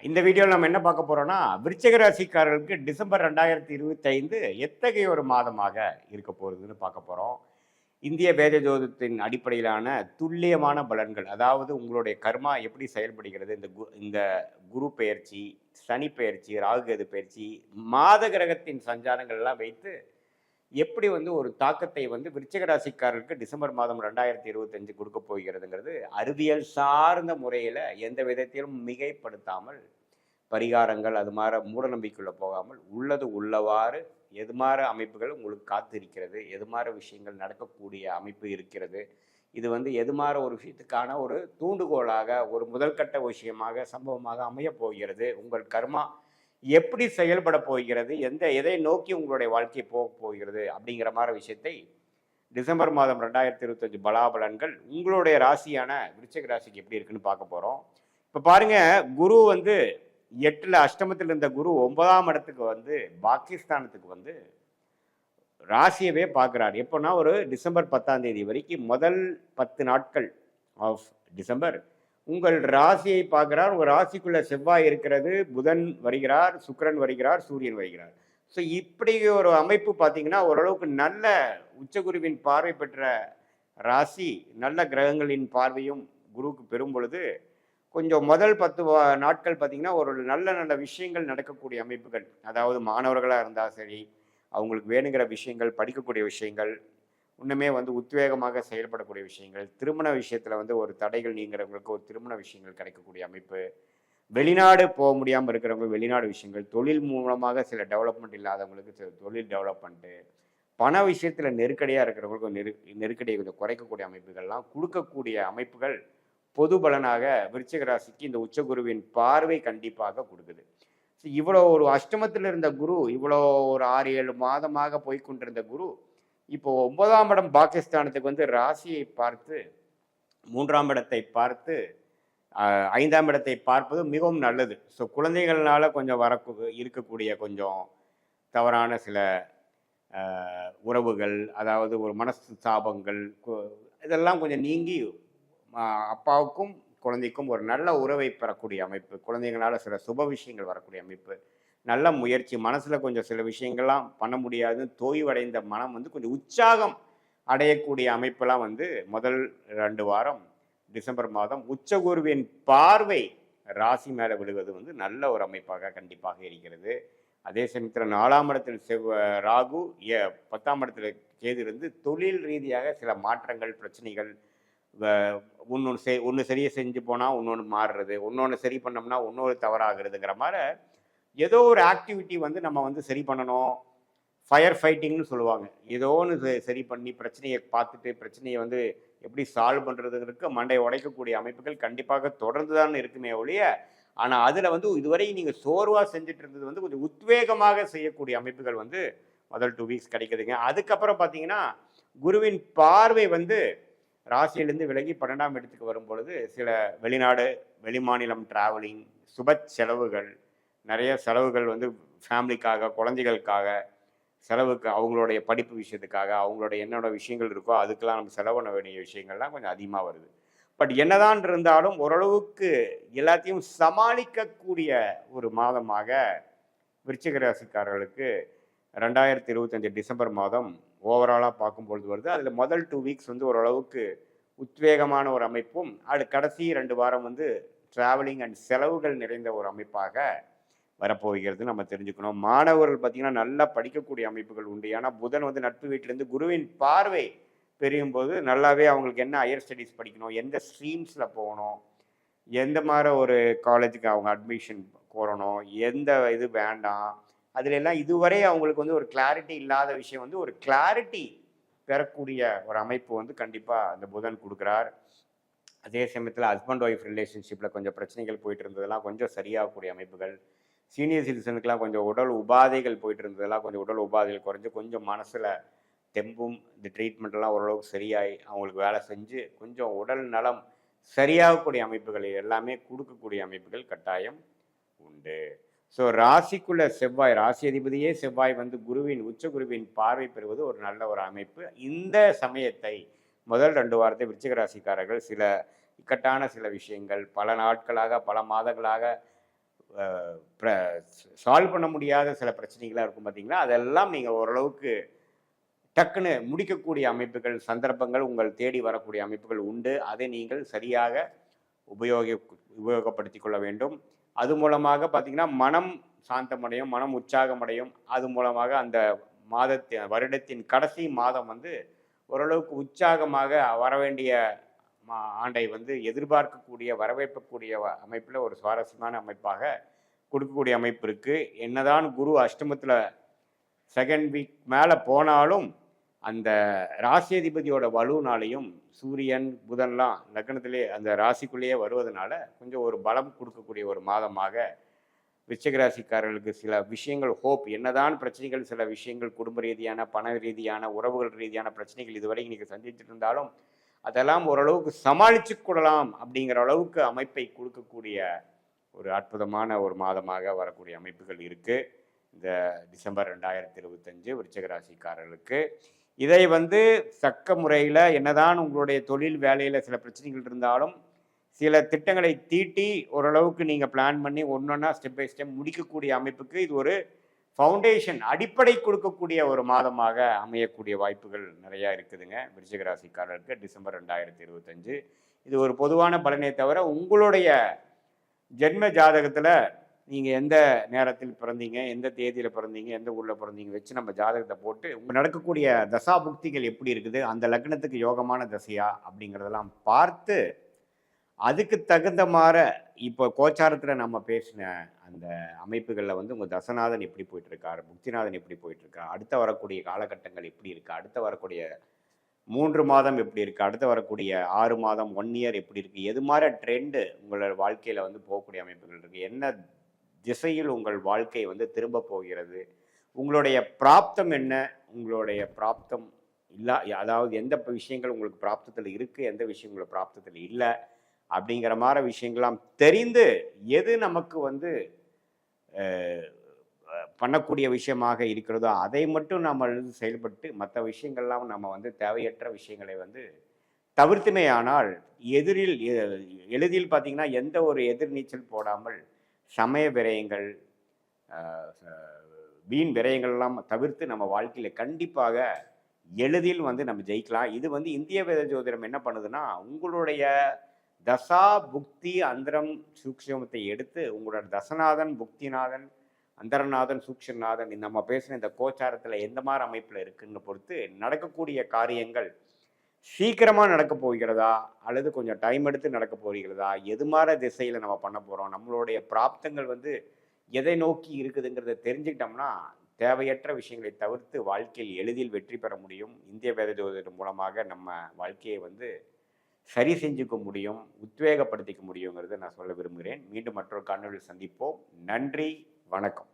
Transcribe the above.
இந்த வீடியோவில் நம்ம என்ன பார்க்க போறோம்னா, விருச்சிக ராசிக்காரர்களுக்கு டிசம்பர் 2025 எத்தகைய ஒரு மாதமாக இருக்க போகுதுன்னு பார்க்க போறோம். இந்திய வேத ஜோதிடத்தின் அடிப்படையிலான துல்லியமான பலன்கள். அதாவது உங்களுடைய கர்மா எப்படி செயல்படுகிறது, இந்த குரு பெயர்ச்சி, சனி பெயர்ச்சி, ராகு கேது பெயர்ச்சி, மாத கிரகத்தின் சஞ்சாரங்கள் எல்லாம் வைத்து எப்படி ஒரு தாக்கத்தை விருச்சிக ராசிக்காரருக்கு டிசம்பர் மாதம் 2025 கொடுக்க போகிறதுங்கிறது அறிவியல் சார்ந்த முறையில் எந்த விதத்திலும் மிகைப்படுத்தாமல் பரிகாரங்கள் அது மாதிரி மூட நம்பிக்கைக்குள்ள போகாமல் உள்ளது உள்ளவாறு எது மாதிரி அமைப்புகள் உங்களுக்கு காத்து இருக்கிறது, எது மாதிரி விஷயங்கள் நடக்கக்கூடிய அமைப்பு இருக்கிறது, இது எது மாதிரி ஒரு விஷயத்துக்கான ஒரு தூண்டுகோலாக ஒரு முதல்கட்ட விஷயமாக சம்பவமாக அமைய போகிறது, உங்கள் கர்மா எப்படி செயல்பட போகிறது, எதை நோக்கி உங்களுடைய வாழ்க்கை போக போகிறது அப்படிங்கிற மாதிரி விஷயத்தை டிசம்பர் மாதம் 2025 பலாபலன்கள் உங்களுடைய ராசியான விருச்சிக ராசிக்கு எப்படி இருக்குன்னு பார்க்க போகிறோம். இப்போ பாருங்க, குரு 8ல் அஷ்டமத்தில் இருந்த குரு 9ஆம் இடத்துக்கு பாகிஸ்தானத்துக்கு ராசியவே பார்க்குறாரு. எப்போன்னா ஒரு டிசம்பர் 10ஆம் தேதி வரைக்கும் முதல் 10 நாட்கள் ஆஃப் டிசம்பர் உங்கள் ராசியை பார்க்குறார். உங்கள் ராசிக்குள்ள செவ்வாய் இருக்கிறது, புதன் வருகிறார், சுக்கிரன் வருகிறார், சூரியன் வருகிறார். ஸோ இப்படி ஒரு அமைப்பு பார்த்தீங்கன்னா ஓரளவுக்கு நல்ல உச்சகுருவின் பார்வை பெற்ற ராசி நல்ல கிரகங்களின் பார்வையும் குருவுக்கு பெறும் பொழுது கொஞ்சம் முதல் 10 நாட்கள் பார்த்தீங்கன்னா ஒரு நல்ல நல்ல விஷயங்கள் நடக்கக்கூடிய அமைப்புகள். அதாவது மாணவர்களாக இருந்தால் சரி, அவங்களுக்கு வேணுங்கிற விஷயங்கள், படிக்கக்கூடிய விஷயங்கள், இன்னுமே உத்வேகமாக செயல்படக்கூடிய விஷயங்கள், திருமண விஷயத்தில் ஒரு தடைகள் நீங்கிறவங்களுக்கு ஒரு திருமண விஷயங்கள் கிடைக்கக்கூடிய அமைப்பு, வெளிநாடு போக முடியாமல் இருக்கிறவங்க வெளிநாடு விஷயங்கள், தொழில் மூலமாக சில டெவலப்மெண்ட் இல்லாதவங்களுக்கு சில தொழில் டெவலப்மெண்ட்டு, பண விஷயத்தில் நெருக்கடியாக இருக்கிறவங்களுக்கு நெருக்கடியை கொஞ்சம் குறைக்கக்கூடிய அமைப்புகள்லாம் கொடுக்கக்கூடிய அமைப்புகள் பொது பலனாக விருச்சிக ராசிக்கு இந்த உச்சகுருவின் பார்வை கண்டிப்பாக கொடுக்குது. இவ்வளோ ஒரு அஷ்டமத்தில் இருந்த குரு, இவ்வளோ ஒரு 6-7 மாதமாக போய்கொண்டிருந்த குரு இப்போ 9ஆம் இடம் பாகிஸ்தானத்துக்கு ராசியை பார்த்து 3ஆம் இடத்தை பார்த்து 5ஆம் இடத்தை பார்ப்பது மிகவும் நல்லது. ஸோ குழந்தைகள்னால கொஞ்சம் இருக்கக்கூடிய கொஞ்சம் தவறான சில உறவுகள், அதாவது ஒரு மனஸ்தாபங்கள், இதெல்லாம் கொஞ்சம் நீங்கி அப்பாவுக்கும் குழந்தைக்கும் ஒரு நல்ல உறவை பெறக்கூடிய அமைப்பு, குழந்தைங்களால சில சுப விஷயங்கள் வரக்கூடிய அமைப்பு, நல்ல முயற்சி, மனசில் கொஞ்சம் சில விஷயங்கள்லாம் பண்ண முடியாது தோய்வடைந்த மனம் கொஞ்சம் உற்சாகம் அடையக்கூடிய அமைப்பெல்லாம் முதல் 2 வாரம் டிசம்பர் மாதம் உச்சகுருவின் பார்வை ராசி மேலே விழுவது நல்ல ஒரு அமைப்பாக கண்டிப்பாக இருக்கிறது. அதே சமயத்தில் 4ஆம் இடத்தில் ராகு, 10ஆம் இடத்துல கேது இருந்து தொழில் ரீதியாக சில மாற்றங்கள், பிரச்சனைகள், ஒன்று சரியாக செஞ்சு போனால் இன்னொன்று மாறுறது, இன்னொன்று சரி பண்ணோம்னா இன்னொரு தவறாகிறதுங்கிற மாதிரி ஏதோ ஒரு ஆக்டிவிட்டி நம்ம சரி பண்ணணும். ஃபயர் ஃபைட்டிங்னு சொல்லுவாங்க. ஏதோ ஒன்று சரி பண்ணி பிரச்சனையை பார்த்துட்டு பிரச்சனையை எப்படி சால்வ் பண்ணுறதுங்கிறதுக்கு மண்டையை உடைக்கக்கூடிய அமைப்புகள் கண்டிப்பாக தொடர்ந்து தான் இருக்குமே ஒழிய, ஆனால் அதில் இதுவரை நீங்கள் சோர்வாக செஞ்சுட்டு இருந்தது கொஞ்சம் உத்வேகமாக செய்யக்கூடிய அமைப்புகள் முதல் 2 வீக்ஸ் கிடைக்குதுங்க. அதுக்கப்புறம் பார்த்தீங்கன்னா குருவின் பார்வை ராசியிலிருந்து விலகி 12ஆம் இடத்துக்கு வரும்பொழுது சில வெளிநாடு, வெளிமாநிலம் டிராவலிங், சுப செலவுகள், நிறைய செலவுகள் ஃபேமிலிக்காக, குழந்தைகளுக்காக செலவுக்கு, அவங்களுடைய படிப்பு விஷயத்துக்காக, அவங்களுடைய என்னோட விஷயங்கள் இருக்கோ அதுக்கெல்லாம் நம்ம செலவு பண்ண வேண்டிய விஷயங்கள்லாம் கொஞ்சம் அதிகமாக வருது. பட் என்னதான் இருந்தாலும் ஓரளவுக்கு எல்லாத்தையும் சமாளிக்கக்கூடிய ஒரு மாதமாக விருச்சிக ராசிக்காரர்களுக்கு 2025 டிசம்பர் மாதம் ஓவராலாக பார்க்கும்பொழுது வருது. அதில் முதல் 2 வீக்ஸ் ஓரளவுக்கு உத்வேகமான ஒரு அமைப்பும், கடைசி 2 வாரம் டிராவலிங் அண்ட் செலவுகள் நிறைந்த ஒரு அமைப்பாக வரப்போகிறது நம்ம தெரிஞ்சுக்கணும். மாணவர்கள் பார்த்திங்கன்னா நல்லா படிக்கக்கூடிய அமைப்புகள் உண்டு. ஏன்னா புதன் நட்பு வீட்டிலேருந்து குருவின் பார்வை பெரியும் போது நல்லாவே அவங்களுக்கு என்ன ஹையர் ஸ்டடீஸ் படிக்கணும், எந்த ஸ்ட்ரீம்ஸில் போகணும், எந்த மாதிரி ஒரு காலேஜுக்கு அவங்க அட்மிஷன் கோரணும், எந்த இது வேண்டாம், அதுல எல்லாம் இதுவரை அவங்களுக்கு ஒரு கிளாரிட்டி இல்லாத விஷயம் ஒரு கிளாரிட்டி பெறக்கூடிய ஒரு அமைப்பு கண்டிப்பாக அந்த புதன் கொடுக்குறார். அதே சமயத்தில் ஹஸ்பண்ட் ஒய்ஃப் ரிலேஷன்ஷிப்பில் கொஞ்சம் பிரச்சனைகள் போயிட்டு இருந்ததெல்லாம் கொஞ்சம் சரியாகக்கூடிய அமைப்புகள், சீனியர் சிட்டிசனுக்கெலாம் கொஞ்சம் உடல் உபாதைகள் போயிட்டு இருந்ததெல்லாம் கொஞ்சம் உடல் உபாதைகள் குறைஞ்சு கொஞ்சம் மனசில் தெம்பும் இந்த ட்ரீட்மெண்ட்லாம் ஓரளவுக்கு சரியாகி அவங்களுக்கு வேலை செஞ்சு கொஞ்சம் உடல் நலம் சரியாகக்கூடிய அமைப்புகள் எல்லாமே கொடுக்கக்கூடிய அமைப்புகள் கட்டாயம் உண்டு. ஸோ ராசிக்குள்ள செவ்வாய், ராசி அதிபதியே செவ்வாய் குருவின் உச்சகுருவின் பார்வை பெறுவது ஒரு நல்ல ஒரு அமைப்பு. இந்த சமயத்தை முதல் 2 வாரத்தை விருச்சிக ராசிக்காரர்கள் சில இக்கட்டான சில விஷயங்கள், பல நாட்களாக பல மாதங்களாக சால்வ் பண்ண முடியாத சில பிரச்சனைகளாக இருக்கும் பார்த்தீங்களா, அதெல்லாம் நீங்கள் ஓரளவுக்கு டக்குன்னு முடிக்கக்கூடிய அமைப்புகள், சந்தர்ப்பங்கள் உங்கள் தேடி வரக்கூடிய அமைப்புகள் உண்டு. அதை நீங்கள் சரியாக உபயோகி உபயோகப்படுத்திக் கொள்ள வேண்டும். அது மூலமாக பார்த்தீங்கன்னா, மனம் சாந்தமடையும், மனம் உற்சாகமடையும். அது மூலமாக அந்த வருடத்தின் கடைசி மாதம் வந்து ஓரளவுக்கு உற்சாகமாக வரவேண்டிய ஆண்டை வந்து எதிர்பார்க்கக்கூடிய, வரவேற்கக்கூடிய அமைப்பில் ஒரு சுவாரஸ்யமான அமைப்பாக கொடுக்கக்கூடிய அமைப்பு இருக்குது. என்னதான் குரு அஷ்டமத்தில் செகண்ட் வீக் மேலே போனாலும் அந்த ராசியதிபதியோட வலுனாலையும் சூரியன் புதன்லாம் லக்னத்திலே அந்த ராசிக்குள்ளேயே வருவதனால கொஞ்சம் ஒரு பலம் கொடுக்கக்கூடிய ஒரு மாதமாக விருச்சிக ராசிக்காரர்களுக்கு சில விஷயங்கள் ஹோப், என்னதான் பிரச்சனைகள், சில விஷயங்கள் குடும்ப ரீதியான, பண ரீதியான, உறவுகள் ரீதியான பிரச்சனைகள் இதுவரை நீங்கள் சந்திச்சுட்டு இருந்தாலும் அதெல்லாம் ஓரளவுக்கு சமாளித்து கொள்ளலாம் அப்படிங்கிற அளவுக்கு அமைப்பை கொடுக்கக்கூடிய ஒரு அற்புதமான ஒரு மாதமாக வரக்கூடிய அமைப்புகள் இருக்குது இந்த டிசம்பர் 2025 விருச்சிக ராசிக்காரர்களுக்கு. இதை வந்து தக்க முறையில் என்னதான் உங்களுடைய தொழில் வேலையில் சில பிரச்சனைகள் இருந்தாலும் சில திட்டங்களை தீட்டி ஓரளவுக்கு நீங்கள் பிளான் பண்ணி ஒன்றொன்னா ஸ்டெப் பை ஸ்டெப் முடிக்கக்கூடிய அமைப்புக்கு இது ஒரு ஃபவுண்டேஷன், அடிப்படை கொடுக்கக்கூடிய ஒரு மாதமாக அமையக்கூடிய வாய்ப்புகள் நிறையா இருக்குதுங்க விருச்சிக ராசிக்காரர்களுக்கு டிசம்பர் 2025. இது ஒரு பொதுவான பலனே தவிர உங்களுடைய ஜென்ம ஜாதகத்தில் நீங்கள் எந்த நேரத்தில் பிறந்தீங்க, எந்த தேதியில் பிறந்தீங்க, எந்த ஊரில் பிறந்தீங்க வச்சு நம்ம ஜாதகத்தை போட்டு உங்கள் நடக்கக்கூடிய தசா புக்திகள் எப்படி இருக்குது, அந்த லக்னத்துக்கு யோகமான தசையா அப்படிங்கிறதெல்லாம் பார்த்து அதுக்கு தகுந்த மாதிரி இப்போ கோச்சாரத்தில் நம்ம பேசின அந்த அமைப்புகளில் வந்து உங்கள் தசநாதன் எப்படி போயிட்டுருக்கார், புக்திநாதன் எப்படி போயிட்டுருக்கா, அடுத்த வரக்கூடிய காலகட்டங்கள் எப்படி இருக்குது, அடுத்த வரக்கூடிய 3 மாதம் எப்படி இருக்குது, அடுத்து வரக்கூடிய 6 மாதம் 1 இயர் எப்படி இருக்குது, எது மாதிரி ட்ரெண்டு உங்களோட வாழ்க்கையில் வந்து போகக்கூடிய அமைப்புகள் இருக்குது, என்ன திசையில் உங்கள் வாழ்க்கை வந்து திரும்ப போகிறது, உங்களுடைய பிராப்தம் என்ன, உங்களுடைய பிராப்தம் இல்லை, அதாவது எந்த விஷயங்கள் உங்களுக்கு பிராப்தத்தில் இருக்குது, எந்த விஷயம் உங்களுக்கு பிராப்தத்தில் இல்லை அப்படிங்கிற மாதிரி விஷயங்கள்லாம் தெரிந்து எது நமக்கு வந்து பண்ணக்கூடிய விஷயமாக இருக்கிறதோ அதை மட்டும் நம்ம செயல்பட்டு மற்ற விஷயங்கள்லாம் நம்ம வந்து தேவையற்ற விஷயங்களை வந்து தவிர்த்துமே. ஆனால் எளிதில் பார்த்திங்கன்னா எந்த ஒரு எதிர்நீச்சல் போடாமல் சமய விரயங்கள், வீண் விரயங்கள்லாம் தவிர்த்து நம்ம வாழ்க்கையில் கண்டிப்பாக எளிதில் வந்து நம்ம ஜெயிக்கலாம். இது வந்து இந்திய வேத ஜோதிடம் என்ன பண்ணுதுன்னா, உங்களுடைய தசா புக்தி அந்தரம் சூக்ஷமத்தை எடுத்து உங்களோட தசநாதன், புக்திநாதன், அந்தரநாதன், சூக்ஷநாதன் நம்ம பேசுகிற இந்த கோச்சாரத்தில் எந்த மாதிரி அமைப்பில் இருக்குன்னு பொறுத்து நடக்கக்கூடிய காரியங்கள் சீக்கிரமாக நடக்க போகிறதா அல்லது கொஞ்சம் டைம் எடுத்து நடக்க போகிறதா, எது மாதிரி திசையில் நம்ம பண்ண போகிறோம், நம்மளுடைய பிராப்தங்கள் வந்து எதை நோக்கி இருக்குதுங்கிறத தெரிஞ்சுக்கிட்டோம்னா தேவையற்ற விஷயங்களை தவிர்த்து வாழ்க்கையில் எளிதில் வெற்றி பெற முடியும். இந்திய வேத ஜோதிடம் மூலமாக நம்ம வாழ்க்கையை வந்து சரி செஞ்சுக்க முடியும், உத்வேகப்படுத்திக்க முடியுங்கிறத நான் சொல்ல விரும்புகிறேன். மீண்டும் மற்றொரு காணொளியில் சந்திப்போம். நன்றி, வணக்கம்.